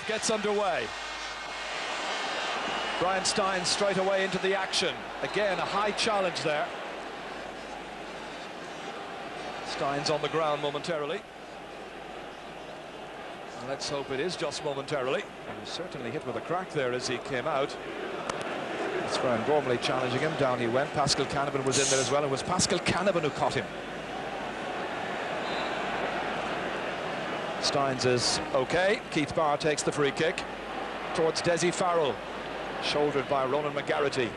half gets underway. Brian Stein straight away into the action. Again, a high challenge there. Stein's on the ground momentarily. And let's hope it is just momentarily. He was certainly hit with a crack there as he came out. It's Brian Gormley challenging him. Down he went. Pascal Canavan was in there as well. It was Pascal Canavan who caught him. Steins is okay. Keith Barr takes the free kick towards Desi Farrell, shouldered by Ronan McGarity.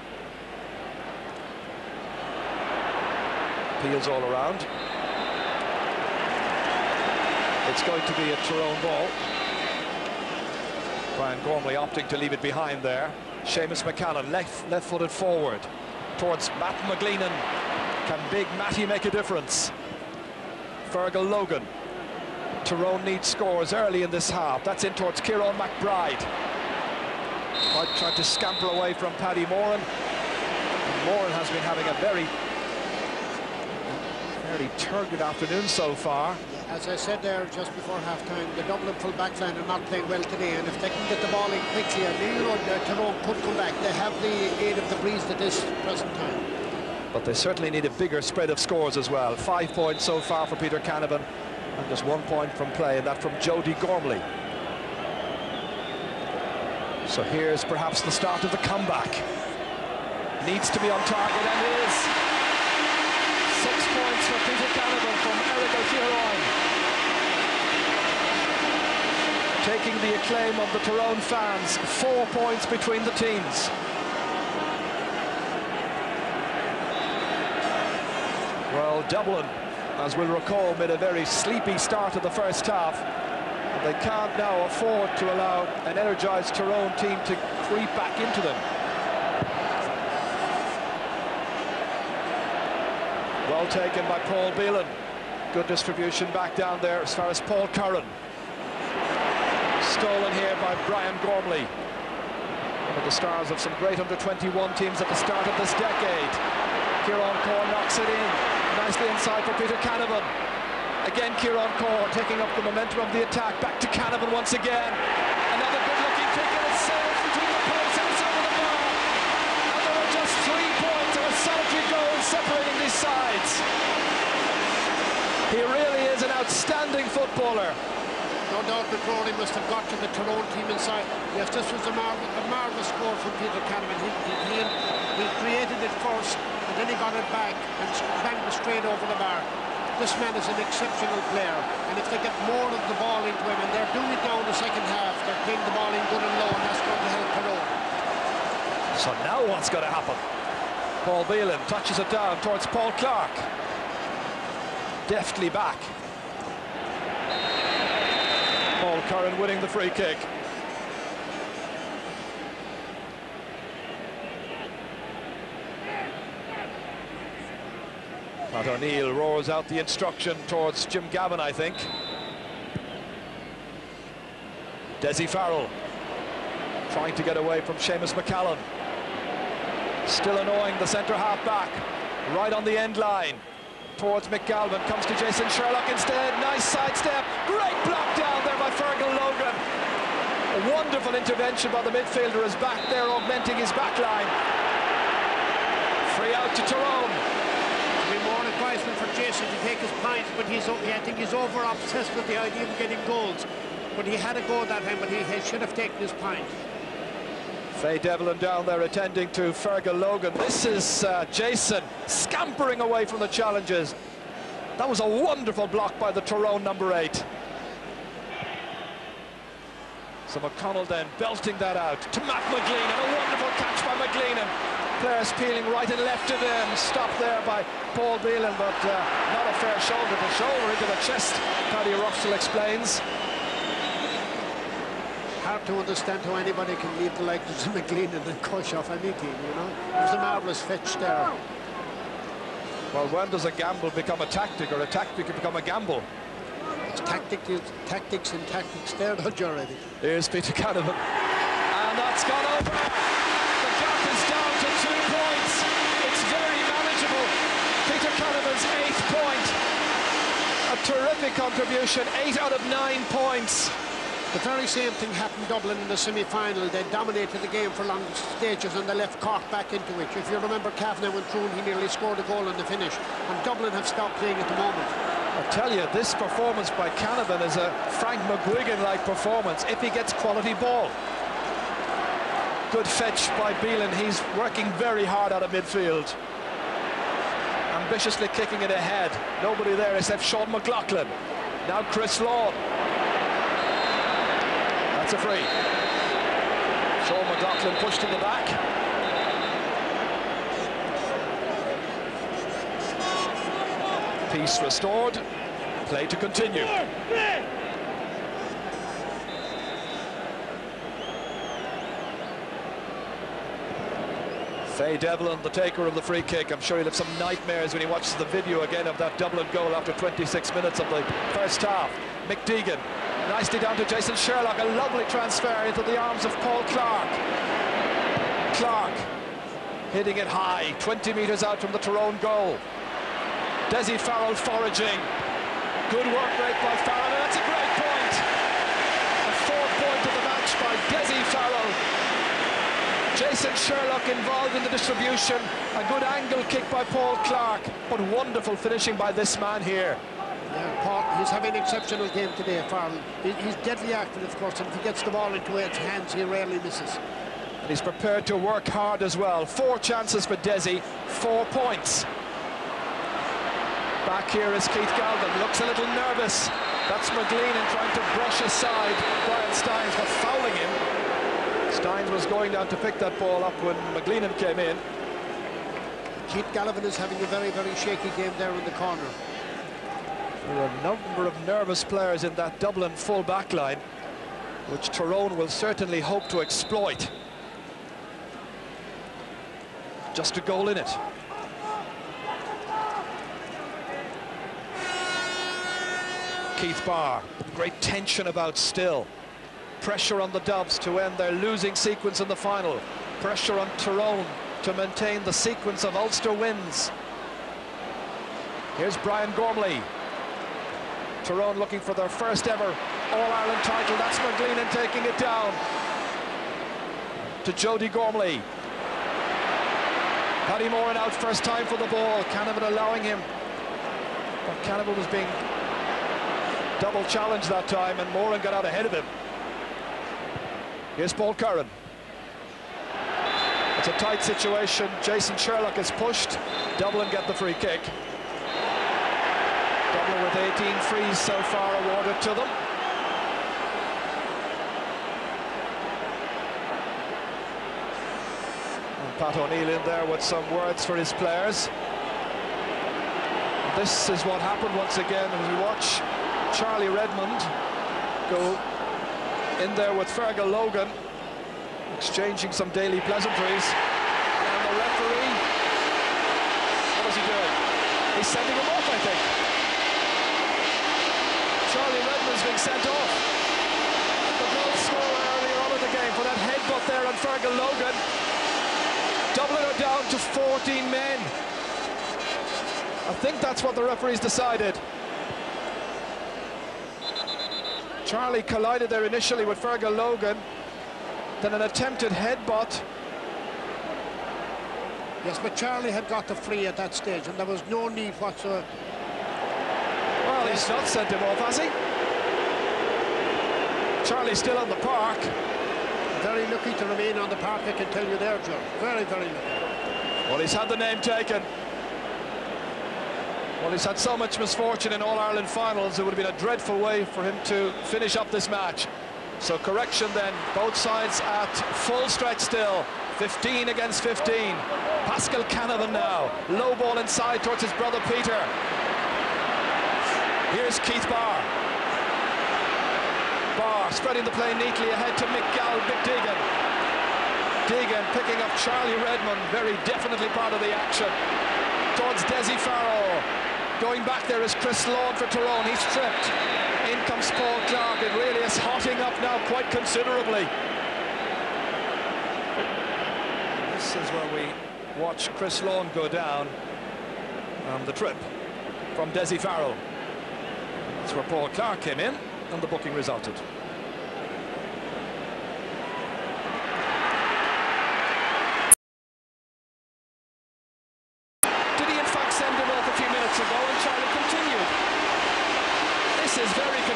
Peels all around. It's going to be a Tyrone ball. Brian Gormley opting to leave it behind there. Seamus McCallan left-footed forward towards Matt McGleenan. Can big Matty make a difference? Fergal Logan. Tyrone needs scores early in this half. That's in towards Kieran McBride. Tried to scamper away from Paddy Moran. Moran has been having a very turgid afternoon so far. As I said there just before half-time, the Dublin full back line are not playing well today, and if they can get the ball in quickly, and Tyrone could come back. They have the aid of the breeze at this present time. But they certainly need a bigger spread of scores as well. 5 points so far for Peter Canavan, and just 1 point from play, and that from Jody Gormley. So here's perhaps the start of the comeback. Needs to be on target, and it is. 6 points for Peter Canavan from Eric O'Keefe. Taking the acclaim of the Tyrone fans. 4 points between the teams. Well, Dublin, as we'll recall, made a very sleepy start to the first half. They can't now afford to allow an energised Tyrone team to creep back into them. Well taken by Paul Beelan. Good distribution back down there as far as Paul Curran. Stolen here by Brian Gormley. One of the stars of some great under-21 teams at the start of this decade. Kieran Corr knocks it in. Nicely inside for Peter Canavan. Again, Kieran Corr taking up the momentum of the attack. Back to Canavan once again. Another good-looking kick, and it's sailed between the posts and it's over the bar. And there are just 3 points and a solitary goal separating these sides. He really is an outstanding footballer. No doubt that Rory must have got to the Tyrone team inside. Yes, this was a marvellous score from Peter Canavan. He created it first, and then he got it back and banged it straight over the bar. This man is an exceptional player, and if they get more of the ball into him, and they're doing it now in the second half, they're playing the ball in good and low, and that's going to help Tyrone. So now what's going to happen? Paul Beelan touches it down towards Paul Clark. Deftly back. Paul Curran winning the free kick. Pat O'Neill roars out the instruction towards Jim Gavin, I think. Desi Farrell trying to get away from Seamus McCallan. Still annoying the centre half back. Right on the end line. Towards McGalvin, comes to Jason Sherlock instead. Nice sidestep. Great block down there by Fergal Logan. A wonderful intervention by the midfielder, is back there augmenting his back line. Free out to Tyrone. It'll be more advisable for Jason to take his points, but I think he's over-obsessed with the idea of getting goals. But he had a goal that time, but he should have taken his point. Faye Devlin down there attending to Fergal Logan. This is Jason scampering away from the challenges. That was a wonderful block by the Tyrone number 8. So McConnell then belting that out to Matt McGleenan. A wonderful catch by McGleenan. Players peeling right and left of him. Stopped there by Paul Beelan, but not a fair shoulder to shoulder into the chest, Paddy Russell explains. Hard to understand how anybody can leave the likes of McGleenan and Cush off any team, you know. It was a marvellous fetch there. Well, when does a gamble become a tactic, or a tactic become a gamble? It's tactics and tactics there, don't you already? Here's Peter Canavan. And that's gone over. The gap is down to 2 points. It's very manageable. Peter Canavan's 8th point. A terrific contribution, 8 out of 9 points. The very same thing happened Dublin in the semi-final. They dominated the game for long stages and they left Cork back into it. If you remember, Kavanagh went through and he nearly scored a goal in the finish. And Dublin have stopped playing at the moment. I tell you, this performance by Canavan is a Frank McGuigan-like performance if he gets quality ball. Good fetch by Beelan. He's working very hard out of midfield. Ambitiously kicking it ahead. Nobody there except Sean McLaughlin. Now Chris Lawn. That's a free. Sean McLaughlin pushed in the back. Peace restored. Play to continue. Faye Devlin, the taker of the free kick. I'm sure he'll have some nightmares when he watches the video again of that Dublin goal after 26 minutes of the first half. Mick Deegan, nicely down to Jason Sherlock. A lovely transfer into the arms of Paul Clark. Clark hitting it high, 20 metres out from the Tyrone goal. Desi Farrell foraging. Good work rate by Farrell, and that's a great point. A fourth point of the match by Desi Farrell. Jason Sherlock involved in the distribution. A good angle kick by Paul Clark, but wonderful finishing by this man here. Yeah, Paul, he's having an exceptional game today, Farrell. He's deadly active, of course, and if he gets the ball into his hands, he rarely misses. And he's prepared to work hard as well. 4 chances for Desi, 4 points. Back here is Keith Galvin, looks a little nervous. That's McGlean trying to brush aside Brian Stynes, but fouling him. Stynes was going down to pick that ball up when McGleenan came in. Keith Galvin is having a very, very shaky game there in the corner. There are a number of nervous players in that Dublin full back line, which Tyrone will certainly hope to exploit. Just a goal in it. Keith Barr, great tension about still. Pressure on the Dubs to end their losing sequence in the final. Pressure on Tyrone to maintain the sequence of Ulster wins. Here's Brian Gormley. Tyrone looking for their first ever All-Ireland title. That's McGleenan taking it down to Jody Gormley. Paddy Moran out first time for the ball. Canavan allowing him. But Canavan was being double challenged that time, and Moran got out ahead of him. Here's Paul Curran. It's a tight situation. Jason Sherlock is pushed. Dublin get the free kick. Dublin with 18 frees so far awarded to them. And Pat O'Neill in there with some words for his players. And this is what happened once again as we watch Charlie Redmond go in there with Fergal Logan, exchanging some daily pleasantries. And the referee, what is he doing? He's sending him off, I think. Charlie Redmond's being sent off. The goal scorer earlier on in the game for that headbutt there on Fergal Logan. Dublin are down to 14 men. I think that's what the referees decided. Charlie collided there initially with Fergal Logan, then an attempted headbutt. Yes, but Charlie had got the free at that stage, and there was no need whatsoever. Well, he's not sent him off, has he? Charlie's still on the park. Very lucky to remain on the park, I can tell you there, Joe. Very, very lucky. Well, he's had the name taken. Well, he's had so much misfortune in All-Ireland finals, it would have been a dreadful way for him to finish up this match. So correction then, both sides at full stretch still, 15 against 15. Pascal Canavan now, low ball inside towards his brother Peter. Here's Keith Barr. Barr spreading the play neatly ahead to Mick Deegan. Deegan picking up Charlie Redmond, very definitely part of the action. Towards Desi Farrell. Going back there is Chris Lawn for Tyrone. He's tripped. In comes Paul Clark. It really is hotting up now quite considerably. This is where we watch Chris Lawn go down. The trip from Desi Farrell. That's where Paul Clark came in, and the booking resulted.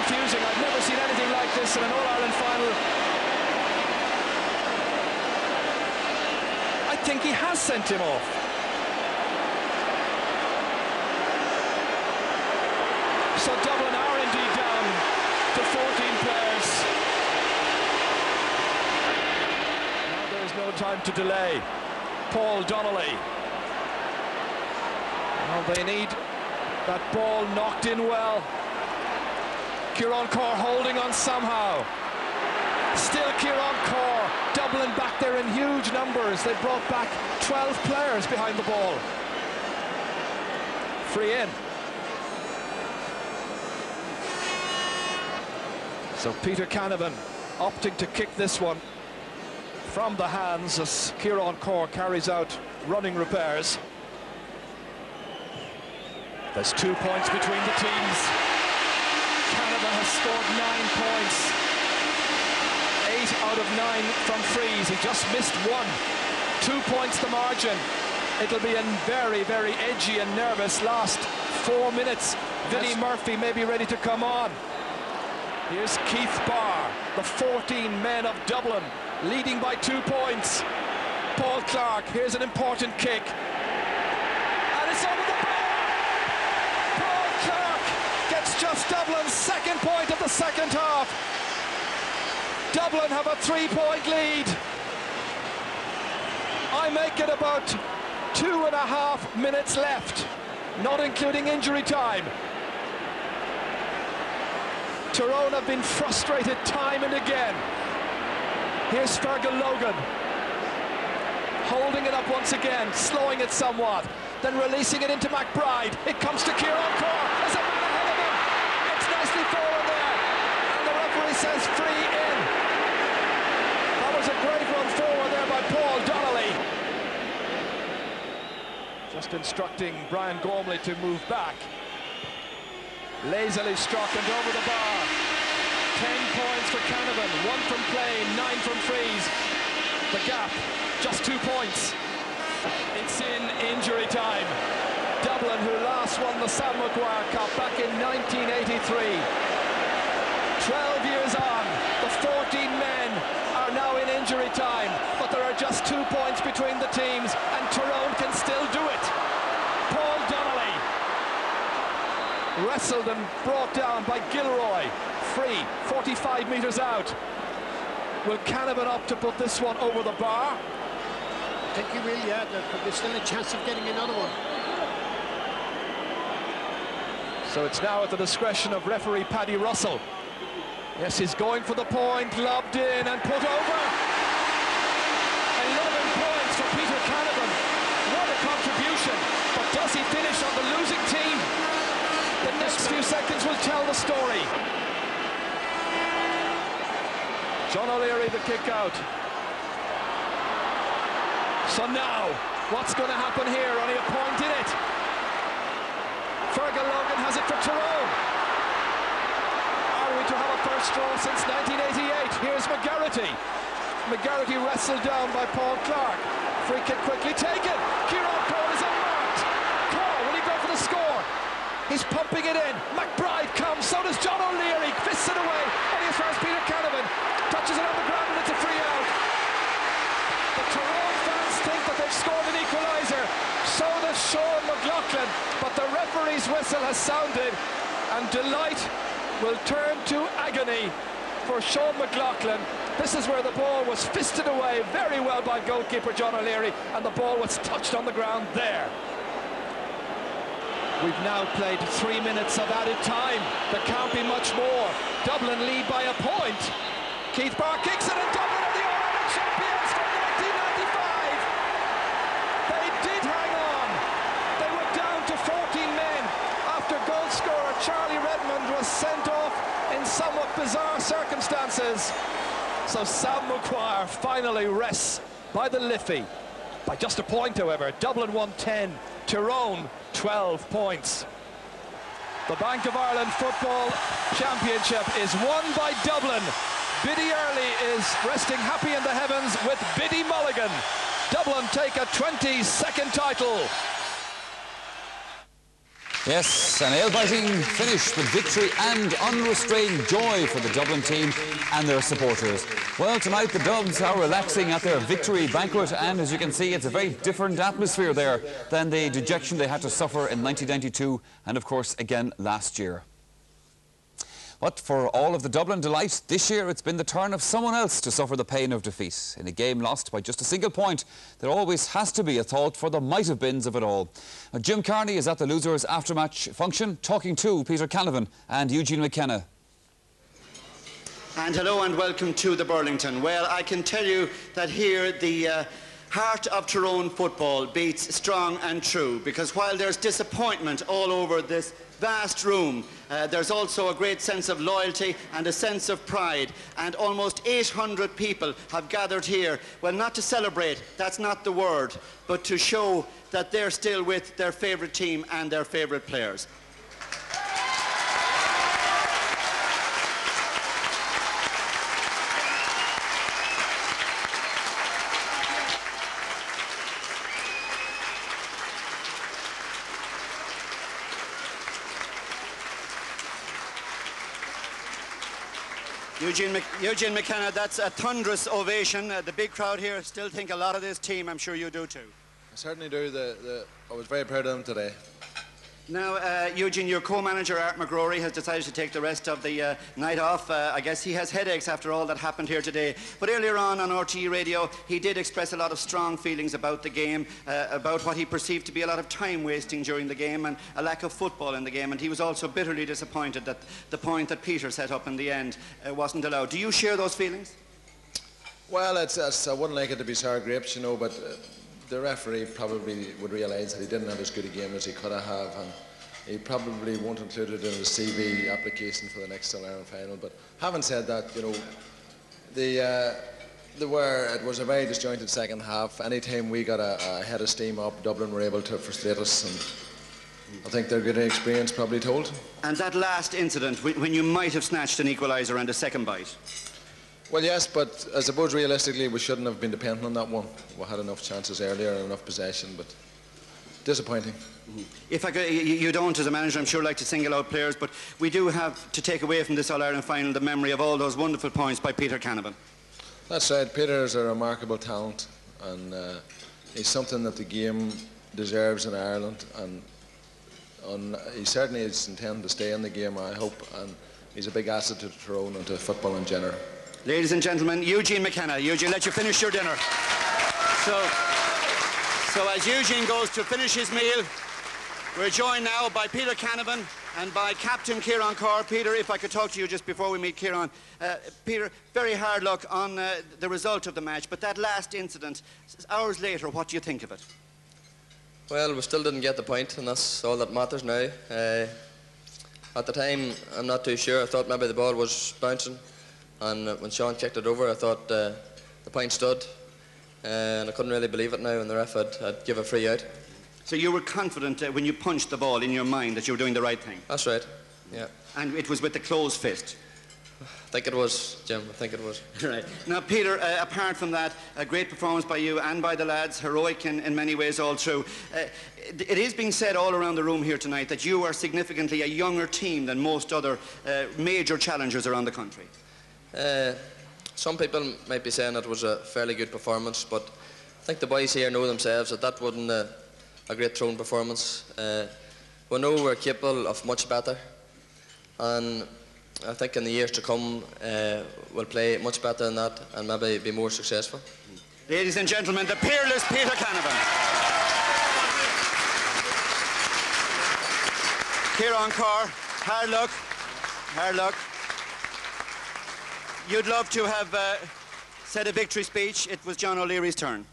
confusing. I've never seen anything like this in an All-Ireland final. I think he has sent him off. So Dublin are indeed down to 14 players. Now there's no time to delay. Paul Donnelly. Well, they need that ball knocked in well. Kieran Corr holding on somehow. Still Kieran Corr. Dublin back there in huge numbers. They brought back 12 players behind the ball. Free in. So Peter Canavan opting to kick this one from the hands as Kieran Corr carries out running repairs. There's 2 points between the teams. Canavan has scored 9 points. 8 out of 9 from frees. He just missed one. 2 points the margin. It'll be a very, very edgy and nervous last 4 minutes. Vinnie Murphy may be ready to come on. Here's Keith Barr, the 14 men of Dublin, leading by 2 points. Paul Clark, here's an important kick. And it's over the bar! Paul Clark gets just Dublin's second point of the second half. Dublin have a 3-point lead. I make it about 2.5 minutes left, not including injury time. Tyrone have been frustrated time and again. Here's Fergal Logan, holding it up once again, slowing it somewhat, then releasing it into McBride. It comes to Kieran Corr. There's a man ahead of him. It's nicely fallen there, and the referee says free in. That was a great run forward there by Paul Donnelly. Just instructing Brian Gormley to move back. Lazily struck and over the bar. 10 points for Canavan, 1 from play, 9 from frees. The gap, just 2 points. It's in injury time. Dublin, who last won the Sam Maguire Cup back in 1983. 12 years on, the 14 men are now in injury time, but there are just 2 points between the teams, and Tyrone can still do it. Paul Donnelly, wrestled and brought down by Gilroy. Free, 45 metres out. Will Canavan up to put this one over the bar? I think he will, yeah. There could be still a chance of getting another one. So it's now at the discretion of referee Paddy Russell. Yes, he's going for the point, lobbed in and put over. 11 points for Peter Canavan. What a contribution. But does he finish on the losing team? The next few seconds will tell the story. John O'Leary, the kick out. So now, what's going to happen here? Only a point in it. Fergal Logan has it for Tyrone. Are we to have a first draw since 1988? Here's McGarity. McGarity wrestled down by Paul Clark. Free kick quickly taken. Kieran Corr is unmarked. Corr, will he go for the score? He's pumping it in. McBride comes, so does John O'Leary. Fists it away. And as far as Peter Canavan touches it on the ground, and it's a free out. The Tyrone fans think that they've scored an equaliser. So does Sean McLaughlin. But the referee's whistle has sounded, and delight will turn to agony for Sean McLaughlin. This is where the ball was fisted away very well by goalkeeper John O'Leary, and the ball was touched on the ground there. We've now played 3 minutes of added time. There can't be much more. Dublin lead by a point. Keith Barr kicks it, and Dublin are the All-Ireland champions from 1995. They did hang on. They were down to 14 men after goal scorer Charlie Redmond was sent off in somewhat bizarre circumstances. So Sam Maguire finally rests by the Liffey. By just a point, however. Dublin won 10, Tyrone 12 points. The Bank of Ireland Football Championship is won by Dublin. Biddy Early is resting happy in the heavens with Biddy Mulligan. Dublin take a 22nd title. Yes, an nail-biting finish, but victory and unrestrained joy for the Dublin team and their supporters. Well, tonight the Dubs are relaxing at their victory banquet, and as you can see, it's a very different atmosphere there than the dejection they had to suffer in 1992 and, of course, again last year. But for all of the Dublin delight, this year it's been the turn of someone else to suffer the pain of defeat. In a game lost by just a single point, there always has to be a thought for the might-have-beens of it all. Now, Jim Carney is at the losers' after-match function, talking to Peter Canavan and Eugene McKenna. And hello and welcome to the Burlington. Well, I can tell you that here the heart of Tyrone football beats strong and true, because while there's disappointment all over this vast room, there's also a great sense of loyalty and a sense of pride, and almost 800 people have gathered here, well, not to celebrate, that's not the word, but to show that they're still with their favourite team and their favourite players. Eugene McKenna, that's a thunderous ovation. The big crowd here still think a lot of this team. I'm sure you do too. I certainly do. I was very proud of them today. Now, Eugene, your co-manager Art McGrory has decided to take the rest of the night off. I guess he has headaches after all that happened here today. But earlier on RTE Radio, he did express a lot of strong feelings about the game, about what he perceived to be a lot of time wasting during the game and a lack of football in the game. And he was also bitterly disappointed that the point that Peter set up in the end wasn't allowed. Do you share those feelings? Well, I wouldn't like it to be sour grapes, you know, but the referee probably would realise that he didn't have as good a game as he could have, and he probably won't include it in his CV application for the next All-Ireland final. But having said that, you know, it was a very disjointed second half. Anytime we got a head of steam up, Dublin were able to frustrate us, and I think their good experience probably told. And that last incident, when you might have snatched an equaliser and a second bite? Well, yes, but I suppose realistically we shouldn't have been dependent on that one. We had enough chances earlier and enough possession, but disappointing. If I could, you don't, as a manager, I'm sure, like to single out players, but we do have to take away from this All-Ireland final the memory of all those wonderful points by Peter Canavan. That's right. Peter is a remarkable talent, and he's something that the game deserves in Ireland, and he certainly is intending to stay in the game, I hope, and he's a big asset to Tyrone and to football in general. Ladies and gentlemen, Eugene McKenna. Eugene, let you finish your dinner. So as Eugene goes to finish his meal, we're joined now by Peter Canavan and by Captain Kieran Carr. Peter, if I could talk to you just before we meet Kieran. Peter, very hard luck on the result of the match, but that last incident, hours later, what do you think of it? Well, we still didn't get the point, and that's all that matters now. At the time, I'm not too sure. I thought maybe the ball was bouncing. And when Sean kicked it over, I thought the point stood, and I couldn't really believe it now when the ref had give a free out. So you were confident when you punched the ball in your mind that you were doing the right thing? That's right, yeah. And it was with the closed fist? I think it was, Jim, I think it was. Right. Now, Peter, apart from that, a great performance by you and by the lads, heroic in many ways all through. It is being said all around the room here tonight that you are significantly a younger team than most other major challengers around the country. Some people might be saying it was a fairly good performance, but I think the boys here know themselves that wasn't a great Tyrone performance. We know we're capable of much better, and I think in the years to come we'll play much better than that and maybe be more successful. Ladies and gentlemen, the peerless Peter Canavan. Kieran Carr, hard luck, hard luck. You'd love to have said a victory speech. It was John O'Leary's turn.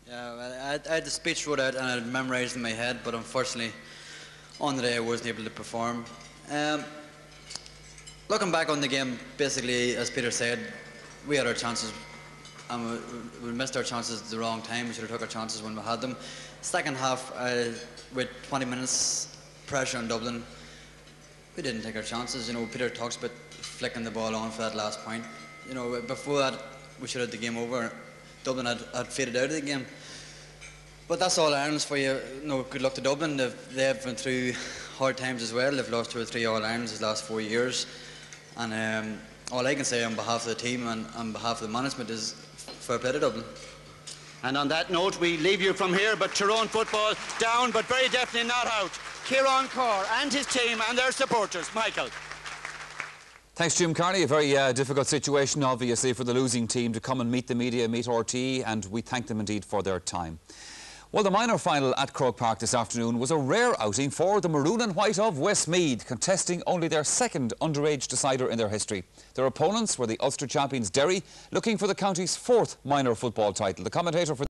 Yeah, well, I had the speech wrote out and I had memorised in my head, but unfortunately on the day I wasn't able to perform. Looking back on the game, basically, as Peter said, we had our chances and we missed our chances at the wrong time. We should have took our chances when we had them. Second half, with 20 minutes pressure on Dublin, we didn't take our chances. You know, Peter talks about flicking the ball on for that last point. You know, before that, we should have the game over. Dublin had faded out of the game. But that's all Ireland's for you. No, good luck to Dublin. They've been through hard times as well. They've lost 2 or 3 All-Irelands the last 4 years. And all I can say on behalf of the team and on behalf of the management is fair play to Dublin. And on that note, we leave you from here, but Tyrone football down, but very definitely not out. Kieran Corr and his team and their supporters. Michael. Thanks, Jim Carney. A very difficult situation, obviously, for the losing team to come and meet the media, meet RT, and we thank them indeed for their time. Well, the minor final at Croke Park this afternoon was a rare outing for the Maroon and White of Westmeath, contesting only their second underage decider in their history. Their opponents were the Ulster champions Derry, looking for the county's 4th minor football title. The commentator for